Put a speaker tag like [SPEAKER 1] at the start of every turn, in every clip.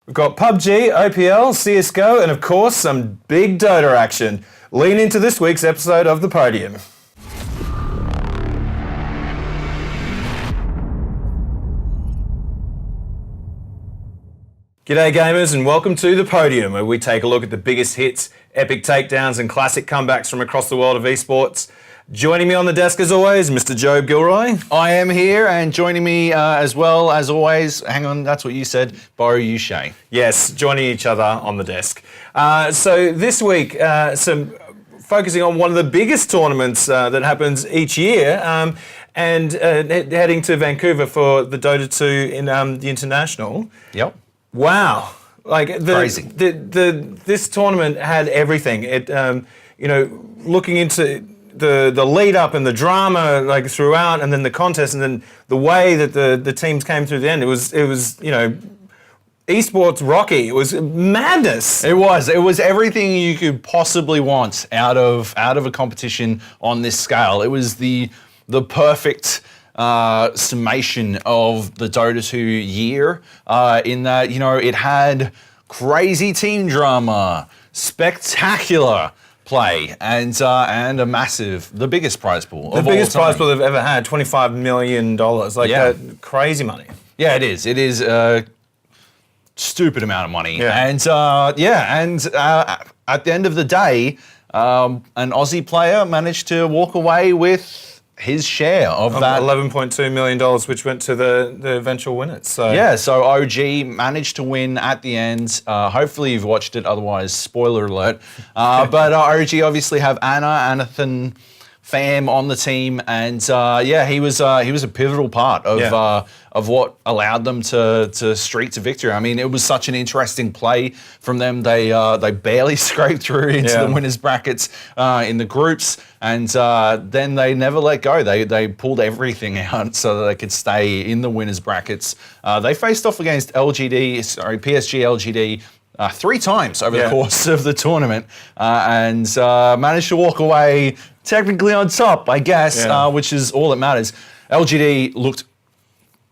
[SPEAKER 1] We've got PUBG, OPL, CSGO, and of course some big DOTA action. Lean into this week's episode of The Podium. G'day gamers and welcome to The Podium, where we take a look at the biggest hits, epic takedowns and classic comebacks from across the world of esports. Joining me on the desk as always, Mr. Job Gilroy.
[SPEAKER 2] I am here, and joining me as well as always, hang on, that's what you said, Bo Shay.
[SPEAKER 1] Yes, joining each other on the desk. So this week, focusing on one of the biggest tournaments that happens each year, and heading to Vancouver for the DOTA 2 in the International.
[SPEAKER 2] Yep.
[SPEAKER 1] Wow. Crazy. This tournament had everything. It, looking into the lead up and the drama throughout, and then the contest, and then the way that the teams came through the end, it was esports Rocky. It was madness.
[SPEAKER 2] It was everything you could possibly want out of a competition on this scale. It was the perfect summation of the Dota 2 year, in that it had crazy team drama, spectacular play, and the biggest prize pool.
[SPEAKER 1] The biggest prize pool they've ever had, $25 million. Crazy money.
[SPEAKER 2] Yeah, it is. It is a stupid amount of money.
[SPEAKER 1] Yeah.
[SPEAKER 2] And at the end of the day, an Aussie player managed to walk away with his share of that
[SPEAKER 1] $11.2 million, which went to the eventual winners. So
[SPEAKER 2] OG managed to win at the end. Hopefully you've watched it, otherwise spoiler alert. But OG obviously have Anathan Pham on the team, and he was a pivotal part of what allowed them to streak to victory. I mean, it was such an interesting play from them. They barely scraped through into the winners brackets in the groups, and then they never let go. They pulled everything out so that they could stay in the winners brackets. They faced off against PSG LGD. 3 times over the course of the tournament, and managed to walk away technically on top, I guess, which is all that matters. LGD looked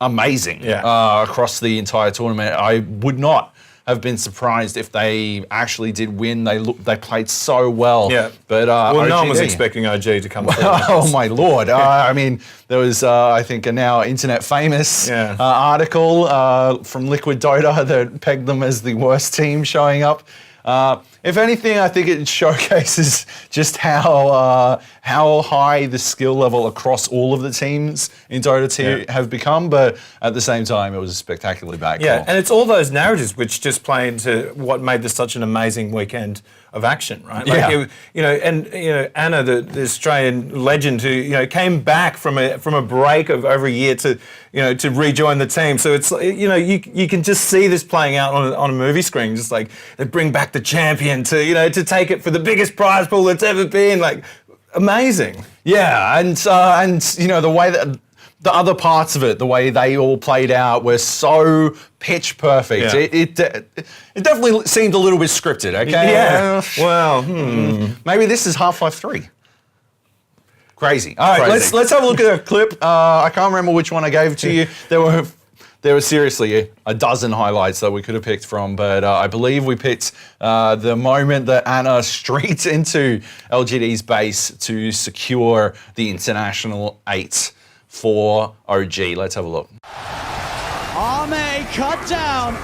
[SPEAKER 2] amazing across the entire tournament. I would not have been surprised if they actually did win. They played so well.
[SPEAKER 1] Yeah.
[SPEAKER 2] But
[SPEAKER 1] no one was expecting OG to come through.
[SPEAKER 2] Oh my lord! I mean, there was I think a now internet famous article from Liquid Dota that pegged them as the worst team showing up. If anything, I think it showcases just how high the skill level across all of the teams in Dota 2 have become, but at the same time, it was a spectacularly bad call.
[SPEAKER 1] Yeah, and it's all those narratives which just play into what made this such an amazing weekend of action, right? Anna, the Australian legend who came back from a break of over a year to rejoin the team. So it's you can just see this playing out on a movie screen, just like they bring back the champion to take it for the biggest prize pool that's ever been, amazing.
[SPEAKER 2] Yeah, and the way that the other parts of it, the way they all played out, were so pitch perfect.
[SPEAKER 1] Yeah.
[SPEAKER 2] It definitely seemed a little bit scripted. Okay.
[SPEAKER 1] Yeah. Well,
[SPEAKER 2] maybe this is Half-Life 3. Crazy. All right, let's have a look at a clip. I can't remember which one I gave to you. There were seriously a dozen highlights that we could have picked from, but I believe we picked the moment that Anna streaked into LGD's base to secure the International 8 for OG. Let's have a look.
[SPEAKER 3] Arme cut down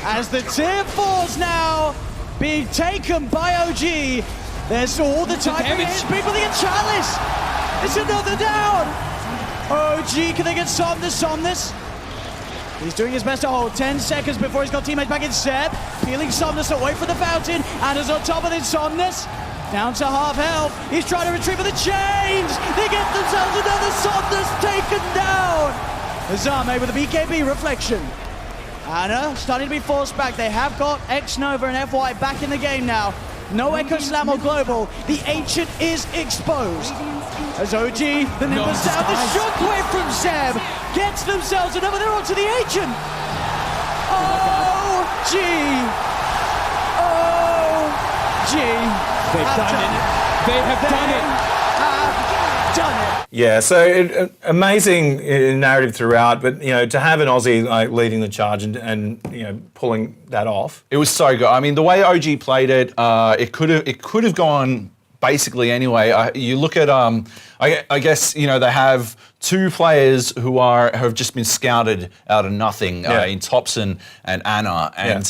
[SPEAKER 3] as the tier 4's now being taken by OG. There's all the time people think it's Chalice. It's another down. OG, can they get Somnus? He's doing his best to hold 10 seconds before he's got teammates back in Seb. Peeling Somnus away from the fountain. Anna's on top of it, Somnus. Down to half health. He's trying to retrieve for the chains. They get themselves another Somnus taken down. Azame with a BKB reflection. Anna starting to be forced back. They have got X-Nova and FY back in the game now. No Echo Slam or Global. The Ancient is exposed. As OG, the Nimbus down, the shockwave from Seb gets themselves another. They're onto the Ancient. OG. OG.
[SPEAKER 4] They've done it. They have done it.
[SPEAKER 3] Have done it.
[SPEAKER 1] Yeah, so amazing narrative throughout, but to have an Aussie like leading the charge and pulling that off.
[SPEAKER 2] It was so good. I mean, the way OG played it, it could have gone basically anyway. You look at I guess they have two players who have just been scouted out of nothing in Thompson and Anna, and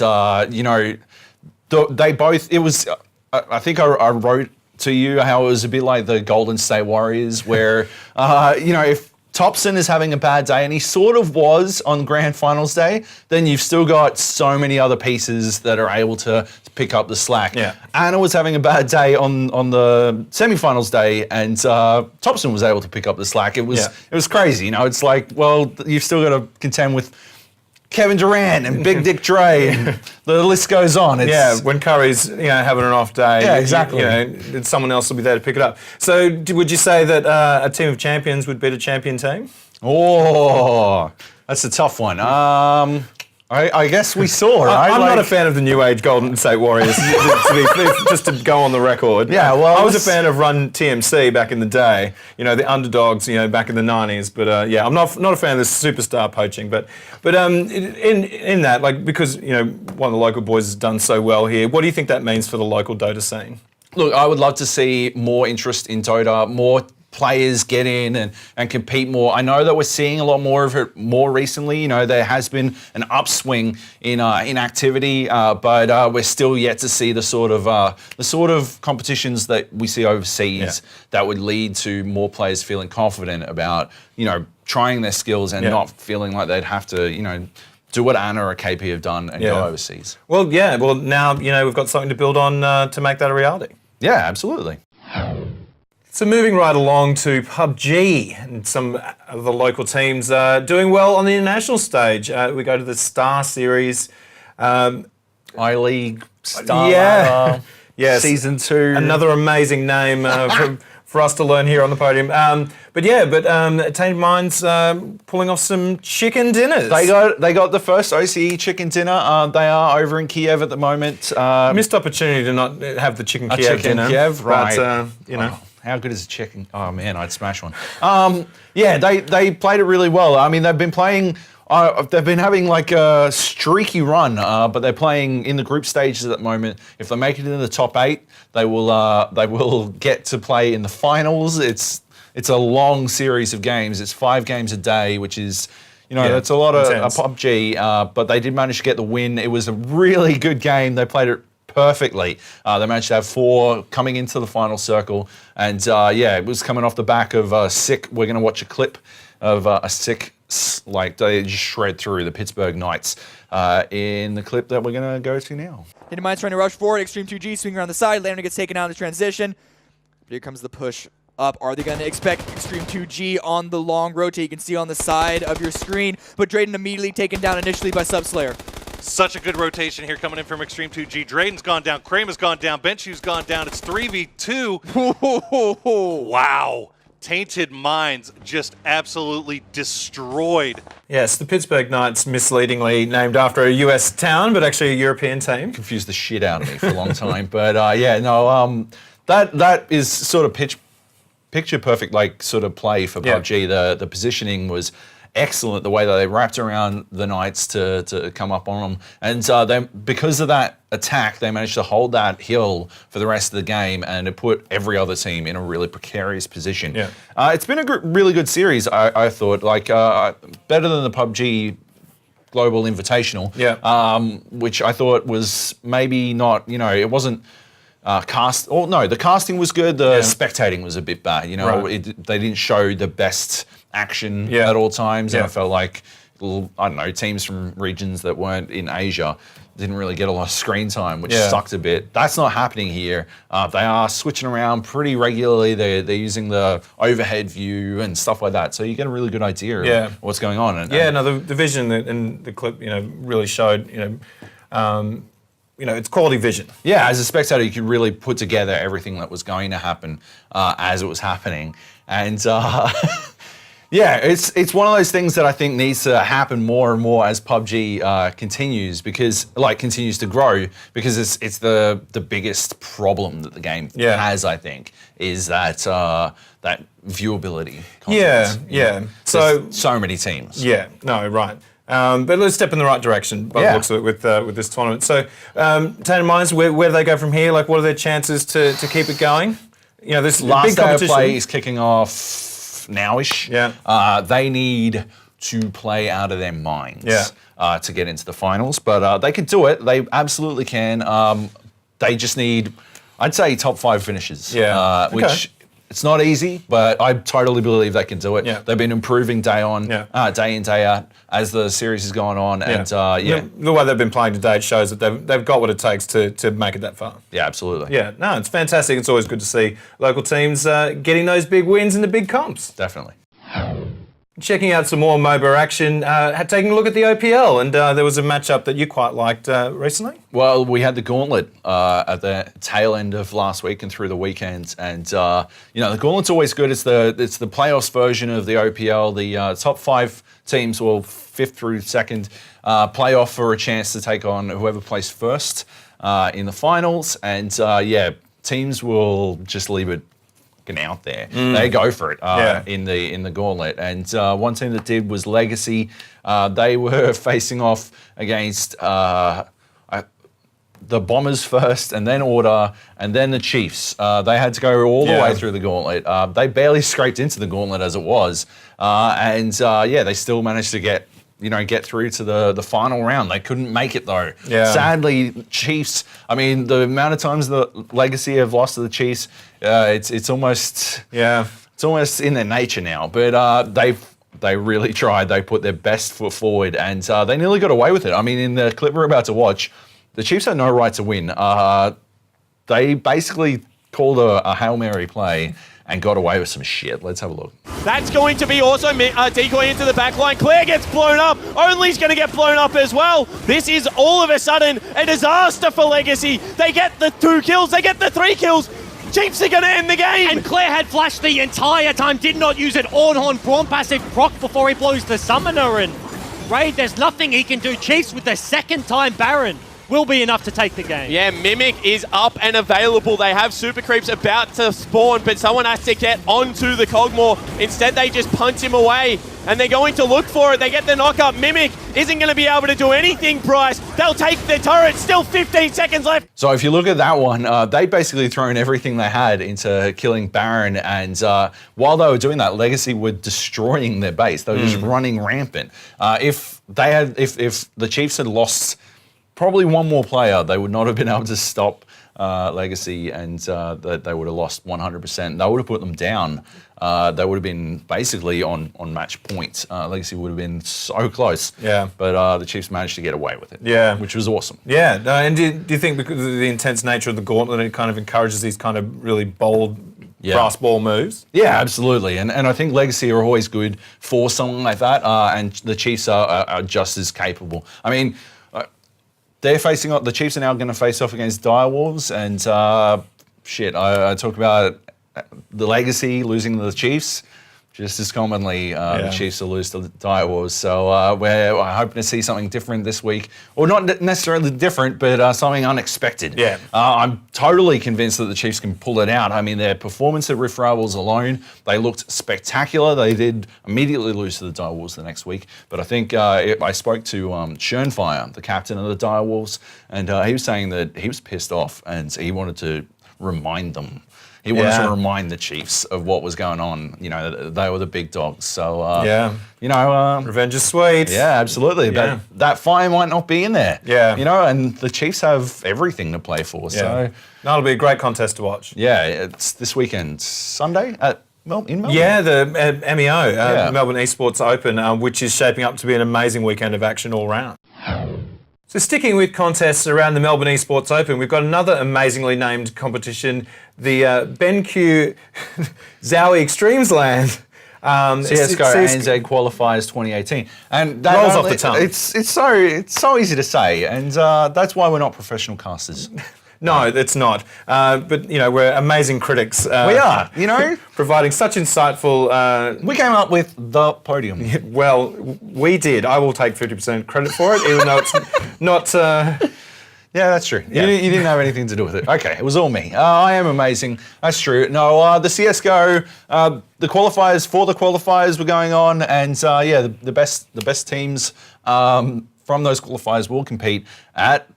[SPEAKER 2] they both. It was. I think I wrote to you how it was a bit like the Golden State Warriors, where if Thompson is having a bad day, and he sort of was on Grand Finals day, then you've still got so many other pieces that are able to pick up the slack.
[SPEAKER 1] Yeah.
[SPEAKER 2] Anna was having a bad day on the semi-finals day, and Thompson was able to pick up the slack. It was crazy. It's like, well, you've still got to contend with Kevin Durant and Big Dick Dre, and the list goes on.
[SPEAKER 1] When Curry's having an off day,
[SPEAKER 2] exactly.
[SPEAKER 1] Someone else will be there to pick it up. So would you say that a team of champions would beat a champion team?
[SPEAKER 2] Oh, that's a tough one. I guess we saw, right?
[SPEAKER 1] I'm not a fan of the New Age Golden State Warriors, just to go on the record.
[SPEAKER 2] Yeah, well,
[SPEAKER 1] I was a fan of Run TMC back in the day, the underdogs, back in the 90s. But I'm not a fan of this superstar poaching. But in that, like, because one of the local boys has done so well here, what do you think that means for the local DOTA scene?
[SPEAKER 2] Look, I would love to see more interest in DOTA, more players get in and compete more. I know that we're seeing a lot more of it more recently. There has been an upswing in activity, but we're still yet to see the sort of competitions that we see overseas that would lead to more players feeling confident about trying their skills and not feeling like they'd have to do what Anna or KP have done and go overseas.
[SPEAKER 1] Well, now we've got something to build on to make that a reality.
[SPEAKER 2] Yeah, absolutely.
[SPEAKER 1] So moving right along to PUBG, and some of the local teams doing well on the international stage. We go to the Star Series.
[SPEAKER 2] I-League, Star Season 2.
[SPEAKER 1] Another amazing name for us to learn here on the podium. But Tainted Minds pulling off some chicken dinners.
[SPEAKER 2] They got the first OCE chicken dinner. They are over in Kiev at the moment.
[SPEAKER 1] Missed opportunity to not have the chicken Kiev dinner.
[SPEAKER 2] Kiev, right.
[SPEAKER 1] But,
[SPEAKER 2] how good is a chicken? Oh man, I'd smash one. They played it really well. I mean, they've been playing. They've been having like a streaky run, but they're playing in the group stages at the moment. If they make it into the top 8, they will get to play in the finals. It's a long series of games. It's 5 games a day, which is that's a lot of PUBG. But they did manage to get the win. It was a really good game. They played it perfectly. They managed to have 4 coming into the final circle, and it was coming off the back of sick. We're going to watch a clip of a sick, like they just shred through the Pittsburgh Knights in the clip that we're going to go to now.
[SPEAKER 4] Tainted Minds trying to rush forward. Extreme 2G swinging around the side. Lander gets taken out in the transition. But here comes the push up. Are they going to expect Extreme 2G on the long rotate? You can see on the side of your screen, but Drayden immediately taken down initially by Subslayer.
[SPEAKER 5] Such a good rotation here coming in from Extreme 2G. Drayden's gone down, Kramer's gone down, Benshu's gone down. It's 3v2. Wow. Tainted Minds just absolutely destroyed.
[SPEAKER 1] Yes, the Pittsburgh Knights, misleadingly named after a US town, but actually a European team.
[SPEAKER 2] Confused the shit out of me for a long time. But that is sort of picture perfect, like, sort of play for PUBG. The positioning was excellent, the way that they wrapped around the Knights to come up on them. And because of that attack, they managed to hold that hill for the rest of the game, and it put every other team in a really precarious position.
[SPEAKER 1] Yeah.
[SPEAKER 2] It's been a really good series, I thought. Like, better than the PUBG Global Invitational, which I thought was maybe not, it wasn't the casting was good, the spectating was a bit bad. They didn't show the best action at all times, and I felt like, teams from regions that weren't in Asia didn't really get a lot of screen time, which sucked a bit. That's not happening here. They are switching around pretty regularly. They're using the overhead view and stuff like that, so you get a really good idea of what's going on.
[SPEAKER 1] The vision in the clip, really showed, it's quality vision.
[SPEAKER 2] Yeah, as a spectator, you could really put together everything that was going to happen as it was happening. And Yeah, it's one of those things that I think needs to happen more and more as PUBG continues to grow, because it's the biggest problem that the game has, I think, is that that viewability. Content,
[SPEAKER 1] Yeah.
[SPEAKER 2] So many teams.
[SPEAKER 1] Yeah, no, right. But let's step in the right direction by the looks of it with this tournament. So, Tatum Mines, where do they go from here? Like, what are their chances to keep it going? You know, this
[SPEAKER 2] last
[SPEAKER 1] big
[SPEAKER 2] day of
[SPEAKER 1] competition.
[SPEAKER 2] play is kicking off nowish.
[SPEAKER 1] Yeah.
[SPEAKER 2] They need to play out of their minds to get into the finals, but they could do it. They absolutely can. They just need, I'd say, top 5 finishes.
[SPEAKER 1] Yeah.
[SPEAKER 2] Which it's not easy, but I totally believe they can do it.
[SPEAKER 1] Yeah.
[SPEAKER 2] They've been improving day in, day out as the series has gone on, and
[SPEAKER 1] the way they've been playing today shows that they've got what it takes to make it that far.
[SPEAKER 2] Yeah, absolutely.
[SPEAKER 1] Yeah, no, it's fantastic. It's always good to see local teams getting those big wins in the big comps.
[SPEAKER 2] Definitely.
[SPEAKER 1] Checking out some more MOBA action, taking a look at the OPL, and there was a matchup that you quite liked recently.
[SPEAKER 2] Well, we had the gauntlet at the tail end of last week and through the weekend, and the gauntlet's always good. It's the playoffs version of the OPL. The top 5 teams, well, 5th through 2nd, play off for a chance to take on whoever placed first in the finals, and teams will just leave it out there. They go for it in the gauntlet, and one team that did was Legacy. They were facing off against the Bombers first, and then Order, and then the Chiefs. They had to go all the way through the gauntlet. They barely scraped into the gauntlet as it was, they still managed to get through to the final round. They couldn't make it though.
[SPEAKER 1] Yeah.
[SPEAKER 2] Sadly, Chiefs, I mean, the amount of times the Legacy have lost to the Chiefs, it's almost in their nature now. But they really tried. They put their best foot forward, and they nearly got away with it. I mean, in the clip we're about to watch, the Chiefs had no right to win. They basically called a Hail Mary play and got away with some shit. Let's have a look.
[SPEAKER 6] That's going to be also decoy into the back line. Claire gets blown up. Only's going to get blown up as well. This is all of a sudden a disaster for Legacy. They get the 2 kills. They get the 3 kills. Chiefs are going to end the game.
[SPEAKER 7] And Claire had flashed the entire time, did not use it. Ornhorn, Brawn passive proc before he blows the Summoner. And Raid, there's nothing he can do. Chiefs with the 2nd time Baron will be enough to take the game.
[SPEAKER 6] Yeah, Mimic is up and available. They have Super Creeps about to spawn, but someone has to get onto the Cogmore. Instead, they just punch him away, and they're going to look for it. They get the knock-up. Mimic isn't going to be able to do anything, Bryce. They'll take the turret. Still 15 seconds left.
[SPEAKER 2] So if you look at that one, they basically thrown everything they had into killing Baron, and while they were doing that, Legacy were destroying their base. They were just running rampant. If the Chiefs had lost probably one more player, they would not have been able to stop Legacy, and they would have lost 100%. They would have put them down. They would have been basically on match point. Legacy would have been so close.
[SPEAKER 1] Yeah.
[SPEAKER 2] But the Chiefs managed to get away with it.
[SPEAKER 1] Yeah.
[SPEAKER 2] Which was awesome.
[SPEAKER 1] Yeah, and do you think because of the intense nature of the gauntlet, it kind of encourages these kind of really bold brass ball moves?
[SPEAKER 2] Yeah, absolutely. And I think Legacy are always good for something like that, and the Chiefs are just as capable. I mean, the Chiefs are now going to face off against Direwolves, and I talk about the Legacy losing to the Chiefs. Just as commonly, the Chiefs will lose to the Direwolves. So we're hoping to see something different this week. Or not necessarily different, but something unexpected.
[SPEAKER 1] Yeah.
[SPEAKER 2] I'm totally convinced that the Chiefs can pull it out. I mean, their performance at Rift Rivals alone, they looked spectacular. They did immediately lose to the Direwolves the next week. But I think I spoke to Schönfire, the captain of the Direwolves, and he was saying that he was pissed off and he wanted to remind them. He wanted to remind the Chiefs of what was going on. You know, they were the big dogs. So,
[SPEAKER 1] revenge is sweet.
[SPEAKER 2] Yeah, absolutely.
[SPEAKER 1] Yeah.
[SPEAKER 2] But that fire might not be in there.
[SPEAKER 1] Yeah.
[SPEAKER 2] You know, and the Chiefs have everything to play for.
[SPEAKER 1] Yeah.
[SPEAKER 2] So,
[SPEAKER 1] that'll be a great contest to watch.
[SPEAKER 2] Yeah, it's this weekend, Sunday in Melbourne.
[SPEAKER 1] Yeah, the MEO, Melbourne Esports Open, which is shaping up to be an amazing weekend of action all round. So sticking with contests around the Melbourne Esports Open, we've got another amazingly named competition, the BenQ Zowie Extremes Land.
[SPEAKER 2] CSGO ANZ qualifiers 2018, and that
[SPEAKER 1] rolls off the tongue.
[SPEAKER 2] It's so easy to say, and that's why we're not professional casters.
[SPEAKER 1] No, it's not. But, you know, we're amazing critics.
[SPEAKER 2] We are, you know.
[SPEAKER 1] Providing such insightful...
[SPEAKER 2] We came up with the podium.
[SPEAKER 1] Well, we did. I will take 50% credit for it, even though it's not...
[SPEAKER 2] Yeah, that's true.
[SPEAKER 1] Yeah.
[SPEAKER 2] You didn't have anything to do with it. Okay, it was all me. I am amazing. That's true. No, the CSGO, the qualifiers were going on, and yeah, the best teams from those qualifiers will compete at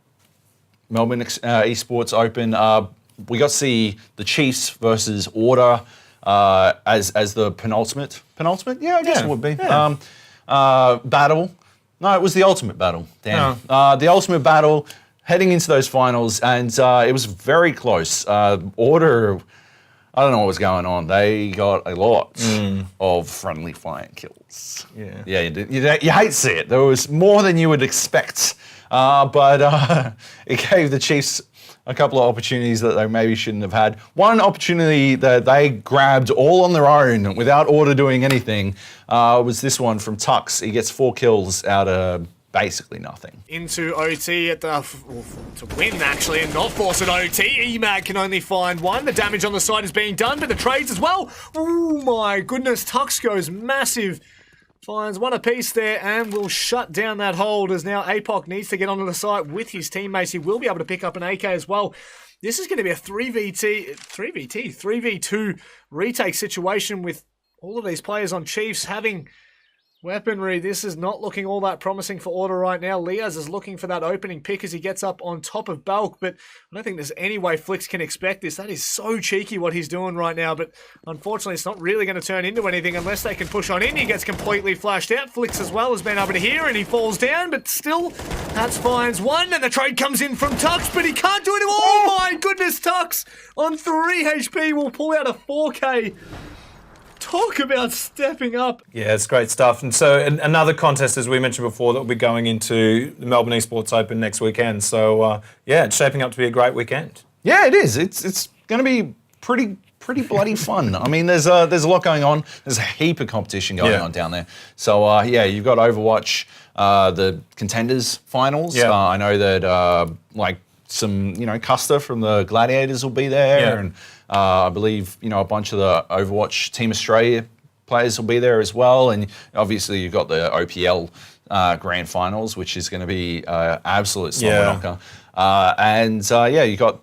[SPEAKER 2] Melbourne Esports Open. We got to see the Chiefs versus Order as the penultimate. Penultimate? Yeah, I guess it would be.
[SPEAKER 1] Yeah.
[SPEAKER 2] Battle. No, it was the ultimate battle. Damn. The ultimate battle. Heading into those finals, and it was very close. Order, I don't know what was going on. They got a lot of friendly fire kills. Yeah, you hate to see it. There was more than you would expect, but it gave the Chiefs a couple of opportunities that they maybe shouldn't have had. One opportunity that they grabbed all on their own without Order doing anything was this one from Tux. He gets 4 kills out of basically nothing.
[SPEAKER 8] Into OT at the to win actually and not force an OT. EMAG can only find 1. The damage on the side is being done, but the trades as well. Oh my goodness, Tux goes massive. Finds 1 apiece there and will shut down that hold as now APOC needs to get onto the site with his teammates. He will be able to pick up an AK as well. This is going to be a 3v2 retake situation with all of these players on Chiefs having weaponry. This is not looking all that promising for Order right now. Liaz is looking for that opening pick as he gets up on top of Balk, but I don't think there's any way Flix can expect this. That is so cheeky what he's doing right now, but unfortunately it's not really going to turn into anything unless they can push on in. He gets completely flashed out. Flix as well has been able to hear and he falls down, but still, Hats finds 1 and the trade comes in from Tux, but he can't do it. Oh my goodness, Tux on 3 HP will pull out a 4K. Talk about stepping up.
[SPEAKER 1] Yeah, it's great stuff. And so another contest, as we mentioned before, that will be going into the Melbourne Esports Open next weekend. So, yeah, it's shaping up to be a great weekend.
[SPEAKER 2] Yeah, it is. It's going to be pretty bloody fun. I mean, there's a lot going on. There's a heap of competition going on down there. So, yeah, you've got Overwatch, the Contenders finals.
[SPEAKER 1] Yeah.
[SPEAKER 2] I know that, like, some, Custer from the Gladiators will be there. And I believe, a bunch of the Overwatch Team Australia players will be there as well. And obviously you've got the OPL Grand Finals, which is going to be absolute slobber knocker. And you've got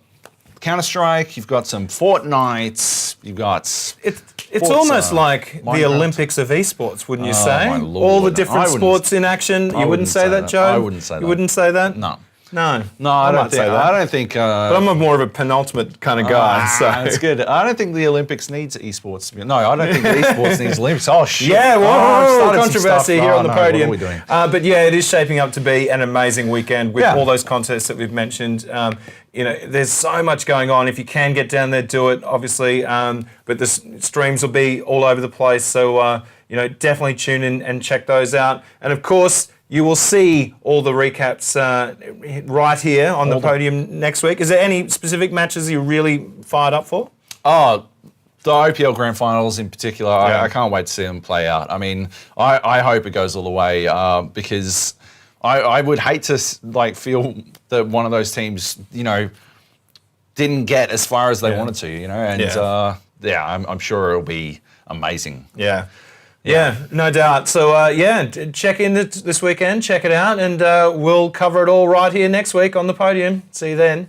[SPEAKER 2] Counter-Strike, you've got some Fortnite, you've got...
[SPEAKER 1] It's almost like the Olympics of esports, wouldn't you say?
[SPEAKER 2] My Lord.
[SPEAKER 1] All the different sports in action. You wouldn't say that, Joe?
[SPEAKER 2] I wouldn't say that.
[SPEAKER 1] You wouldn't say that?
[SPEAKER 2] No.
[SPEAKER 1] No,
[SPEAKER 2] I don't think.
[SPEAKER 1] But I'm more of a penultimate kind of guy. So
[SPEAKER 2] that's good. I don't think the Olympics needs esports. No, I don't think the esports needs Olympics. Oh shit!
[SPEAKER 1] Yeah, well, controversy here on the podium.
[SPEAKER 2] What are we doing?
[SPEAKER 1] But yeah, it is shaping up to be an amazing weekend with all those contests that we've mentioned. There's so much going on. If you can get down there, do it. Obviously, but the streams will be all over the place. So definitely tune in and check those out. And of course, you will see all the recaps right here on the podium next week. Is there any specific matches you're really fired up for?
[SPEAKER 2] Oh, the OPL Grand Finals in particular, I can't wait to see them play out. I mean, I hope it goes all the way because I would hate to feel that one of those teams, didn't get as far as they wanted to, and I'm sure it'll be amazing.
[SPEAKER 1] Yeah, no doubt. So, check in this weekend, check it out, and we'll cover it all right here next week on the podium. See you then.